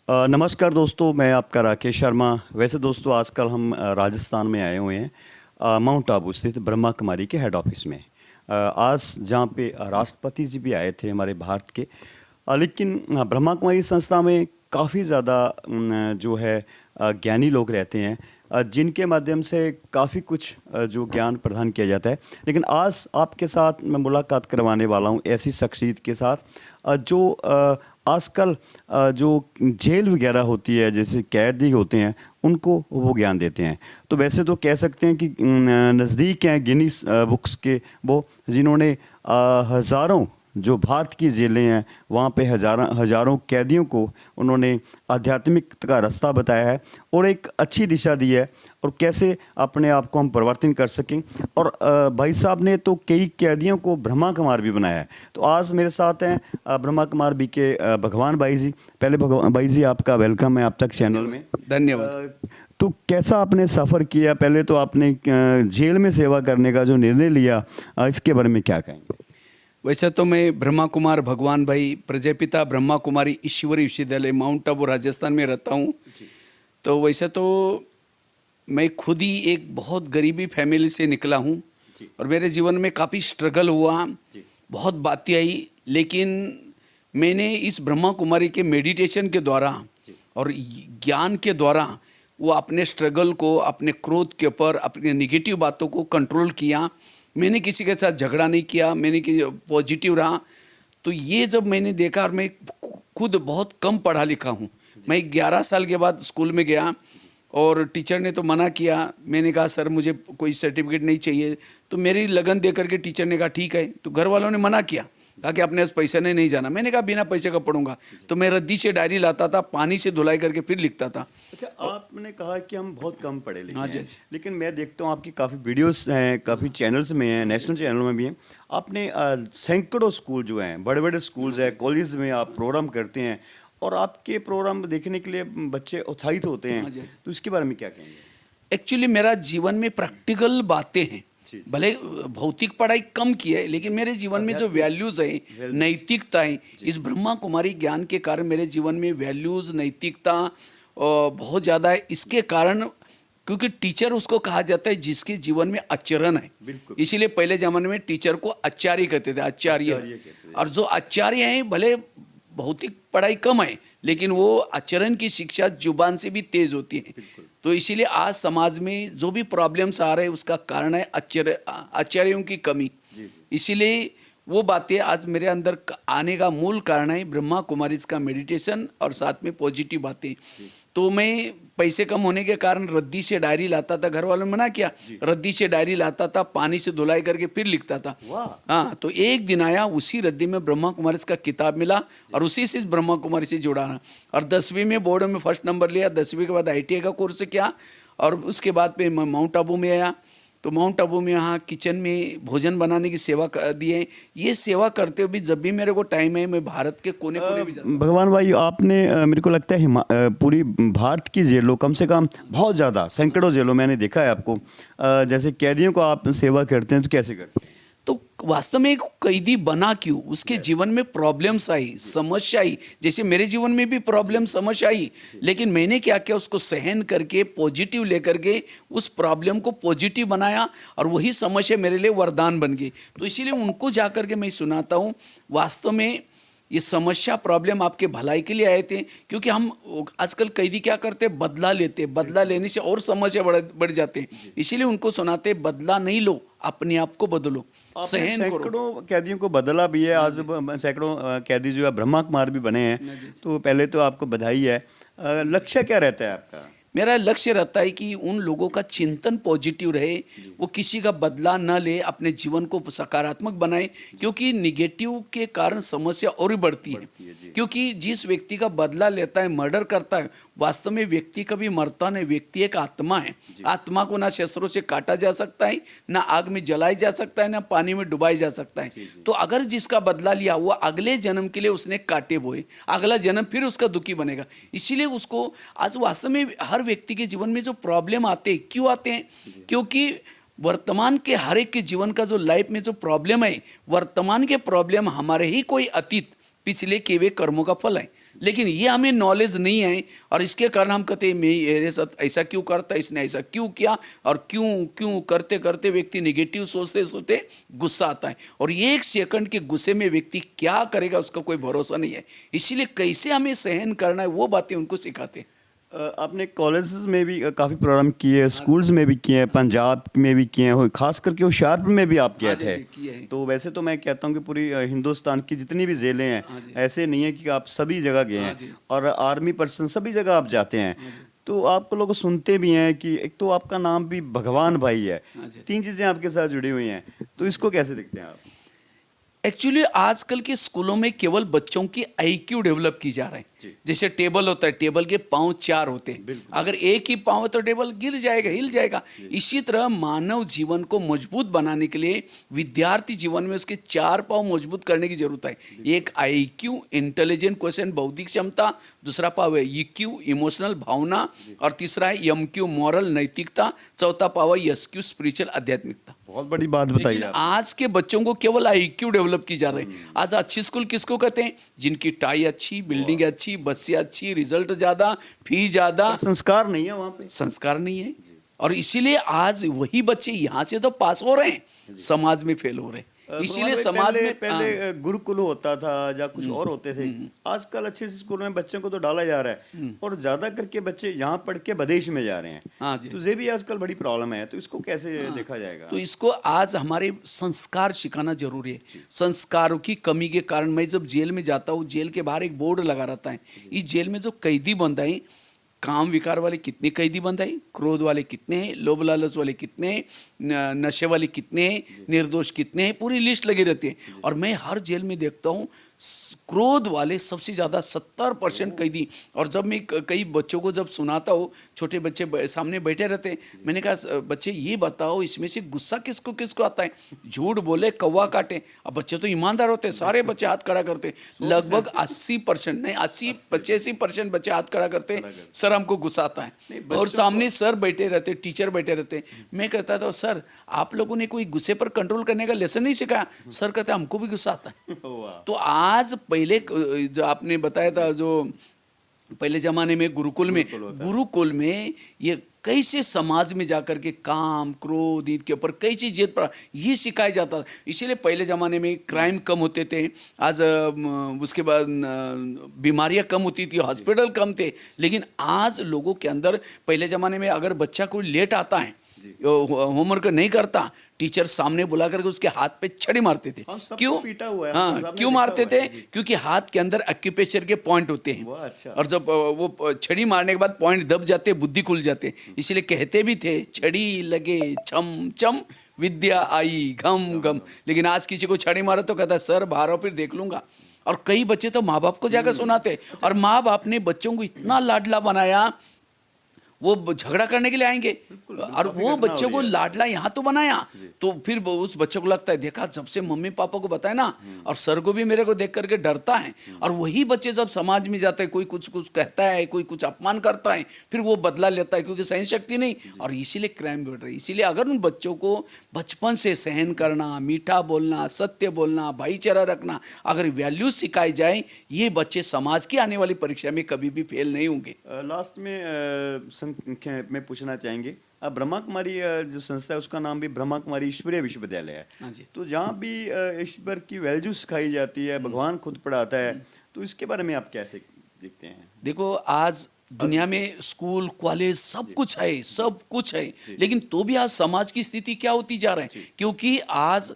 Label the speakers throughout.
Speaker 1: नमस्कार दोस्तों, मैं आपका राकेश शर्मा। वैसे दोस्तों आजकल हम राजस्थान में आए हुए हैं, माउंट आबू स्थित ब्रह्मा कुमारी के हेड ऑफिस में। आज जहाँ पे राष्ट्रपति जी भी आए थे हमारे भारत के। लेकिन ब्रह्मा कुमारी संस्था में काफ़ी ज़्यादा जो है ज्ञानी लोग रहते हैं, जिनके माध्यम से काफ़ी कुछ जो ज्ञान प्रदान किया जाता है। लेकिन आज आपके साथ मैं मुलाकात करवाने वाला हूँ ऐसी शख्सियत के साथ जो आजकल जो जेल वगैरह होती है, जैसे कैदी होते हैं, उनको वो ज्ञान देते हैं। तो वैसे तो कह सकते हैं कि नज़दीक हैं गिनीज बुक्स के वो, जिन्होंने हज़ारों जो भारत की जेलें हैं वहाँ पे हज़ारों कैदियों को उन्होंने आध्यात्मिकता का रास्ता बताया है और एक अच्छी दिशा दी है, और कैसे अपने आप को हम परिवर्तन कर सकें। और भाई साहब ने तो कई कैदियों को ब्रह्मा कुमार भी बनाया है। तो आज मेरे साथ हैं ब्रह्मा कुमार बी के भगवान भाई जी। पहले भगवान भाई जी, आपका वेलकम है आप तक चैनल में।
Speaker 2: धन्यवाद।
Speaker 1: तो कैसा आपने सफ़र किया? पहले तो आपने जेल में सेवा करने का जो निर्णय लिया, इसके बारे में क्या कहेंगे?
Speaker 2: वैसे तो मैं ब्रह्मा कुमार भगवान भाई, प्रजापिता ब्रह्मा कुमारी ईश्वरी विश्वविद्यालय, माउंट आबू राजस्थान में रहता हूँ। तो वैसे तो मैं खुद ही एक बहुत गरीबी फैमिली से निकला हूँ और मेरे जीवन में काफ़ी स्ट्रगल हुआ, बहुत बातें आई, लेकिन मैंने इस ब्रह्मा कुमारी के मेडिटेशन के द्वारा और ज्ञान के द्वारा वो अपने स्ट्रगल को, अपने क्रोध के ऊपर, अपने निगेटिव बातों को कंट्रोल किया। मैंने किसी के साथ झगड़ा नहीं किया, मैंने पॉजिटिव रहा। तो ये जब मैंने देखा, और मैं खुद बहुत कम पढ़ा लिखा हूँ, मैं 11 साल के बाद स्कूल में गया और टीचर ने तो मना किया। मैंने कहा सर मुझे कोई सर्टिफिकेट नहीं चाहिए। तो मेरी लगन दे करके टीचर ने कहा ठीक है। तो घर वालों ने मना किया, कहा कि अपने पैसे ने नहीं जाना। मैंने कहा बिना पैसे का पढ़ूंगा। तो मैं रद्दी से डायरी लाता था, पानी से धुलाई करके फिर लिखता था।
Speaker 1: अच्छा, आपने कहा कि हम बहुत कम पढ़े लिखे
Speaker 2: हाँ जी,
Speaker 1: हैं, लेकिन मैं देखता हूँ आपकी काफ़ी वीडियोस हैं, काफ़ी चैनल्स में हैं, नेशनल चैनल में भी हैं। आपने सैकड़ों स्कूल जो हैं, बड़े बड़े स्कूल्स हैं, कॉलेज में आप प्रोग्राम करते हैं, और आपके प्रोग्राम देखने के लिए बच्चे उत्साहित होते हैं। तो इसके बारे में क्या कहेंगे?
Speaker 2: एक्चुअली मेरा जीवन में प्रैक्टिकल बातें हैं। भले भौतिक पढ़ाई कम की है, लेकिन मेरे जीवन में जो वैल्यूज है, नैतिकता है, इस ब्रह्मा कुमारी ज्ञान के कारण मेरे जीवन में वैल्यूज, नैतिकता बहुत ज़्यादा है। इसके कारण, क्योंकि टीचर उसको कहा जाता है जिसके जीवन में आचरण है, इसीलिए पहले ज़माने में टीचर को आचार्य कहते थे, आचार्य। और जो आचार्य हैं, भले भौतिक पढ़ाई कम है, लेकिन वो आचरण की शिक्षा जुबान से भी तेज होती है। तो इसीलिए आज समाज में जो भी प्रॉब्लम्स आ रहे हैं, उसका कारण है आचार्यों की कमी। इसीलिए वो बातें आज मेरे अंदर आने का मूल कारण है ब्रह्मा कुमारी का मेडिटेशन और साथ में पॉजिटिव बातें। तो मैं पैसे कम होने के कारण रद्दी से डायरी लाता था, घर वालों ने मना किया, रद्दी से डायरी लाता था, पानी से धुलाई करके फिर लिखता था। हाँ, तो एक दिन आया, उसी रद्दी में ब्रह्मा कुमारी का किताब मिला और उसी से ब्रह्मा कुमारी से जुड़ा। और 10वीं में बोर्ड में फर्स्ट नंबर लिया। 10वीं के बाद ITI का कोर्स किया और उसके बाद फिर मैं माउंट आबू में आया। तो माउंट आबू में यहाँ किचन में भोजन बनाने की सेवा दी है। ये सेवा करते हुए भी जब भी मेरे को टाइम है, मैं भारत के कोने कोने भी जाता हूँ।
Speaker 1: भगवान भाई, आपने मेरे को लगता है पूरी भारत की जेलों, कम से कम बहुत ज़्यादा सैकड़ों जेलों मैंने देखा है आपको। जैसे कैदियों को आप सेवा करते हैं, तो कैसे करते हैं?
Speaker 2: तो वास्तव में एक कैदी बना क्यों? उसके जीवन में प्रॉब्लम्स आई, समस्या आई, जैसे मेरे जीवन में भी प्रॉब्लम समस्या आई, लेकिन मैंने क्या किया, उसको सहन करके पॉजिटिव लेकर के उस प्रॉब्लम को पॉजिटिव बनाया और वही समस्या मेरे लिए वरदान बन गई। तो इसीलिए उनको जा कर के मैं सुनाता हूँ। वास्तव में ये समस्या, प्रॉब्लम आपके भलाई के लिए आए थे, क्योंकि हम आजकल कैदी क्या करते हैं, बदला लेते, बदला लेने से और समस्या बढ़ जाते हैं। इसीलिए उनको सुनाते, बदला नहीं लो, अपने आप को बदलो, सहन करो।
Speaker 1: सैकड़ों कैदियों को बदला भी है, आज सैकड़ों कैदी जो है ब्रह्मा कुमार भी बने हैं। तो पहले तो आपको बधाई है। लक्ष्य क्या रहता है आपका?
Speaker 2: मेरा लक्ष्य रहता है कि उन लोगों का चिंतन पॉजिटिव रहे, वो किसी का बदला न ले, अपने जीवन को सकारात्मक बनाए, क्योंकि निगेटिव के कारण समस्या और भी बढ़ती है। क्योंकि जिस व्यक्ति का बदला लेता है, मर्डर करता है, वास्तव में व्यक्ति कभी मरता नहीं, व्यक्ति एक आत्मा है। आत्मा को ना शस्त्रों से काटा जा सकता है, ना आग में जलाई जा सकता है, ना पानी में डुबाया जा सकता है। तो अगर जिसका बदला लिया, वो अगले जन्म के लिए उसने काटे बोए, अगला जन्म फिर उसका दुखी बनेगा। इसीलिए उसको आज वास्तव में हर व्यक्ति के जीवन में जो प्रॉब्लम आते हैं, क्यों आते हैं? क्योंकि वर्तमान के हर एक के जीवन का जो लाइफ में जो प्रॉब्लम है, वर्तमान के प्रॉब्लम हमारे ही कोई अतीत पिछले किए हुए कर्मों का फल है। लेकिन ये हमें नॉलेज नहीं है और इसके कारण हम कहते हैं मेरे साथ ऐसा क्यों करता, इसने ऐसा क्यों किया, और क्यों क्यों करते करते व्यक्ति नेगेटिव सोचते सोचते गुस्सा आता है, और ये 1 सेकंड के गुस्से में व्यक्ति क्या करेगा उसका कोई भरोसा नहीं है। इसीलिए कैसे हमें सहन करना है वो बातें उनको सिखाते हैं।
Speaker 1: आपने कॉलेजेस में भी काफ़ी प्रोग्राम किए, स्कूल्स में भी किए हैं, पंजाब में भी किए हैं, खास करके होशियारपुर में भी आप किए थे।
Speaker 2: किए हैं।
Speaker 1: तो वैसे तो मैं कहता हूँ कि पूरी हिंदुस्तान की जितनी भी जेलें हैं, ऐसे नहीं है कि आप सभी जगह गए हैं, और आर्मी पर्सन सभी जगह आप जाते हैं। तो आपको लोग सुनते भी हैं कि एक तो आपका नाम भी भगवान भाई है, 3 चीज़ें आपके साथ जुड़ी हुई हैं, तो इसको कैसे देखते हैं आप?
Speaker 2: एक्चुअली आजकल के स्कूलों में केवल बच्चों की आईक्यू डेवलप की जा रहे हैं। जैसे टेबल होता है, टेबल के पांव 4 होते हैं, अगर एक ही पांव है तो टेबल गिर जाएगा, हिल जाएगा। इसी तरह मानव जीवन को मजबूत बनाने के लिए विद्यार्थी जीवन में उसके 4 पांव मजबूत करने की जरूरत है। एक आईक्यू इंटेलिजेंट क्वेश्चन बौद्धिक क्षमता, दूसरा पाव है ईक्यू इमोशनल भावना, और तीसरा है एमक्यू मॉरल नैतिकता, चौथा पाव है एसक्यू स्पिरिचुअल आध्यात्मिकता।
Speaker 1: बहुत बड़ी बात बताई
Speaker 2: लेकिन
Speaker 1: आप।
Speaker 2: आज के बच्चों को केवल आईक्यू डेवलप की जा रही है। आज अच्छी स्कूल किसको कहते हैं? जिनकी टाई अच्छी, बिल्डिंग अच्छी, बसें अच्छी, रिजल्ट ज्यादा, फी ज्यादा,
Speaker 1: संस्कार नहीं है वहाँ पे।
Speaker 2: संस्कार नहीं है। और इसीलिए आज वही बच्चे यहाँ से तो पास हो रहे हैं, समाज में फेल हो रहे हैं। इसीलिए समाज में
Speaker 1: पहले गुरुकुल होता था या कुछ और होते थे, आजकल अच्छे स्कूल में बच्चों को तो डाला जा रहा है, और ज्यादा करके बच्चे यहाँ पढ़ के विदेश में जा रहे हैं।
Speaker 2: हाँ जी।
Speaker 1: तो ये भी आजकल बड़ी प्रॉब्लम है, तो इसको कैसे देखा जाएगा?
Speaker 2: तो इसको आज हमारे संस्कार सिखाना जरूरी है। संस्कारों की कमी के कारण मैं जब जेल में जाता हूँ, जेल के बाहर एक बोर्ड लगा रहता है, इस जेल में जो कैदी बंद है, काम विकार वाले कितने कैदी बंद है, क्रोध वाले कितने हैं, लोभ लालच वाले कितने हैं, नशे वाले कितने हैं, निर्दोष कितने हैं, पूरी लिस्ट लगी रहती है। और मैं हर जेल में देखता हूँ क्रोध वाले सबसे ज़्यादा 70% कैदी। और जब मैं कई बच्चों को जब सुनाता हूँ, छोटे बच्चे सामने बैठे रहते हैं, मैंने कहा बच्चे ये बताओ इसमें से गुस्सा किसको किसको आता है? झूठ बोले कौवा काटे। अब बच्चे तो ईमानदार होते हैं, सारे बच्चे हाथ खड़ा करते हैं। लगभग 80% नहीं 80-85% बच्चे हाथ खड़ा करते हैं, सर हमको गुस्सा आता है। और सामने सर बैठे रहते, टीचर बैठे रहते। मैं कहता था सर आप लोगों ने कोई गुस्से पर कंट्रोल करने का लेसन नहीं सिखाया? सर कहते हमको भी गुस्सा आता है। तो आज पहले जो आपने बताया था, जो पहले जमाने में गुरुकुल में ये कैसे समाज में जाकर के काम क्रोध इनके ऊपर कैसी जीत पर ये सिखाया जाता। इसीलिए पहले ज़माने में क्राइम कम होते थे, आज उसके बाद बीमारियां कम होती थी, हॉस्पिटल कम थे। लेकिन आज लोगों के अंदर, पहले ज़माने में अगर बच्चा कोई लेट आता है, होमवर्क नहीं करता, टीचर सामने बुला करके उसके हाथ पे छड़ी मारते थे। क्यों
Speaker 1: पीटा हुआ है?
Speaker 2: हाँ, क्यों मारते थे? क्योंकि हाथ के अंदर एक्यूप्रेशर के पॉइंट होते हैं।
Speaker 1: अच्छा।
Speaker 2: और जब वो छड़ी मारने के बाद पॉइंट दब जाते, बुद्धि खुल जाते। इसलिए कहते भी थे छड़ी लगे छम छम विद्या आई घम घम। लेकिन आज किसी को छड़ी मारो तो कहता है सर बाहर आओ फिर देख लूंगा। और कई बच्चे तो माँ बाप को जाकर सुनाते, और माँ बाप ने बच्चों को इतना लाडला बनाया, वो झगड़ा करने के लिए आएंगे। और वो बच्चे को लाडला यहाँ तो बनाया, तो फिर उस बच्चे को लगता है देखा जब से मम्मी पापा को बताया ना, और सर को भी मेरे को देख करके डरता है। और वही बच्चे जब समाज में जाते हैं, कोई कुछ कुछ कहता है, कोई कुछ अपमान करता है, फिर वो बदला लेता है, क्योंकि सहन शक्ति नहीं, और इसीलिए क्राइम बढ़ रही है। इसीलिए अगर उन बच्चों को बचपन से सहन करना, मीठा बोलना, सत्य बोलना, भाईचारा रखना, अगर वैल्यूज सिखाई जाए, ये बच्चे समाज की आने वाली परीक्षा में कभी भी फेल नहीं होंगे।
Speaker 1: लास्ट में में पूछना चाहेंगे, अब ब्रह्मा कुमारी जो संस्था है उसका नाम भी ब्रह्मा कुमारी ईश्वरीय विश्वविद्यालय है, तो जहाँ भी ईश्वर की वैल्यू सिखाई जाती है, भगवान खुद पढ़ाता है, तो इसके बारे में आप कैसे देखते हैं?
Speaker 2: देखो आज दुनिया में स्कूल कॉलेज सब कुछ है, सब कुछ है, लेकिन तो भी आज समाज की स्थिति क्या होती जा रही है? क्योंकि आज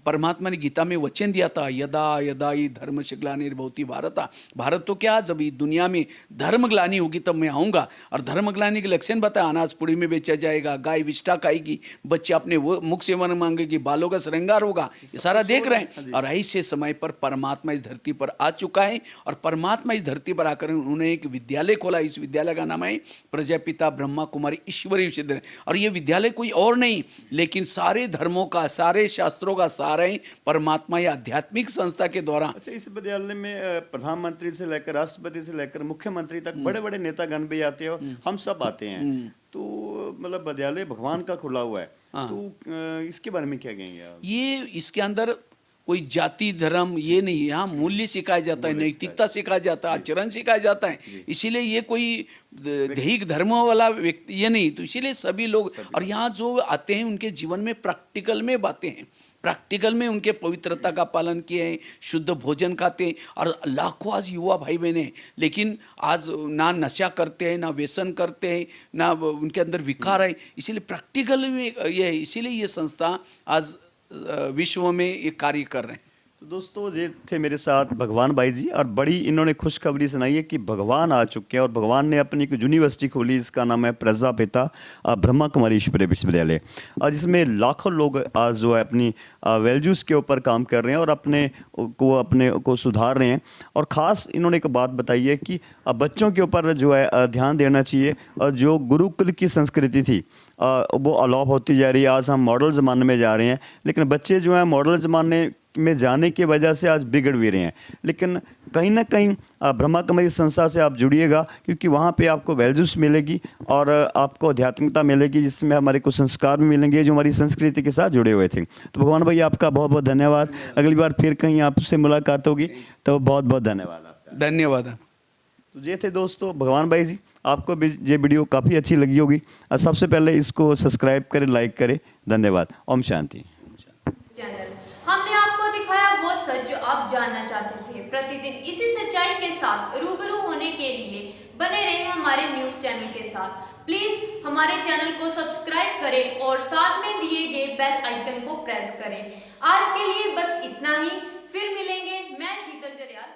Speaker 2: परमात्मा ने गीता में वचन दिया था, यदा यदा ही धर्म ग्लानिर्भवति भारत। भारत तो क्या, जब दुनिया में धर्म ग्लानि होगी तब मैं आऊँगा। और धर्म ग्लानि के लक्षण बताया, अनाज पुड़ी में बेचा जाएगा, गाय विष्ठा खाएगी, बच्चे अपने वो मुख सेवन मांगेगी, बालों का श्रृंगार होगा, ये सारा देख रहे हैं। और ऐसे समय पर परमात्मा इस धरती पर आ चुका है, और परमात्मा इस धरती पर आकर उन्होंने एक विद्यालय खोला। इस विद्यालय का नाम है प्रजापिता ब्रह्मा कुमारी ईश्वरीय विश्वविद्यालय। और ये विद्यालय कोई और नहीं, लेकिन सारे धर्मों का, सारे शास्त्रों का सार है, परमात्मा या आध्यात्मिक संस्था के द्वारा।
Speaker 1: अच्छा, इस विद्यालय में प्रधानमंत्री से लेकर राष्ट्रपति से लेकर मुख्यमंत्री तक बड़े बड़े नेतागण भी आते हैं, हम सब आते हैं, तो मतलब विद्यालय भगवान का खुला हुआ है। तो इसके बारे में क्या कहेंगे आप?
Speaker 2: ये इसके अंदर कोई जाति धर्म ये नहीं, यहाँ मूल्य सिखाया जाता है, नैतिकता सिखाया जाता है, आचरण सिखाया जाता है। इसीलिए ये कोई दैहिक धर्म वाला व्यक्ति ये नहीं, तो इसीलिए सभी लोग और यहाँ जो आते हैं उनके जीवन में प्रैक्टिकल में बातें हैं, प्रैक्टिकल में उनके पवित्रता का पालन किए हैं, शुद्ध भोजन खाते हैं। और लाखों आज युवा भाई बहन हैं, लेकिन आज ना नशा करते हैं, ना व्यसन करते हैं, ना उनके अंदर विकार है। इसीलिए प्रैक्टिकल में ये है, इसीलिए ये संस्था आज विश्व में ये कार्य कर रहे हैं।
Speaker 1: तो दोस्तों ये थे मेरे साथ भगवान भाई जी, और बड़ी इन्होंने खुशखबरी सुनाई है कि भगवान आ चुके हैं और भगवान ने अपनी एक यूनिवर्सिटी खोली, इसका नाम है प्रजापिता ब्रह्मा कुमारी ईश्वरीय विश्वविद्यालय, और जिसमें लाखों लोग आज जो है अपनी वैल्यूज़ के ऊपर काम कर रहे हैं और अपने को सुधार रहे हैं। और ख़ास इन्होंने एक बात बताई है कि बच्चों के ऊपर जो है ध्यान देना चाहिए, और जो गुरुकुल की संस्कृति थी वो अलोप होती जा रही है। आज हम मॉडल ज़माने में जा रहे हैं, लेकिन बच्चे जो हैं मॉडल ज़माने में जाने की वजह से आज बिगड़ भी रहे हैं। लेकिन कहीं ना कहीं ब्रह्मा कुमारी संस्था से आप जुड़िएगा, क्योंकि वहाँ पे आपको वैल्यूज़ मिलेगी और आपको आध्यात्मिकता मिलेगी, जिसमें हमारे कुछ संस्कार भी मिलेंगे जो हमारी संस्कृति के साथ जुड़े हुए थे। तो भगवान भाई आपका बहुत बहुत धन्यवाद। अगली बार फिर कहीं आपसे मुलाकात होगी, तो बहुत बहुत धन्यवाद आपका।
Speaker 2: धन्यवाद।
Speaker 1: तो ये थे दोस्तों भगवान भाई जी। आपको भी ये वीडियो काफ़ी अच्छी लगी होगी, और सबसे पहले इसको सब्सक्राइब करें, लाइक करें। धन्यवाद। ओम शांति।
Speaker 3: चैनल हमने आपको दिखाया वो सच जो आप जानना चाहते थे। प्रतिदिन इसी सच्चाई के साथ रूबरू होने के लिए बने रहे हमारे न्यूज़ चैनल के साथ। प्लीज़ हमारे चैनल को सब्सक्राइब करें और साथ में दिए गए बेल आइकन को प्रेस करें। आज के लिए बस इतना ही, फिर मिलेंगे। मैं शीतल जरियाल।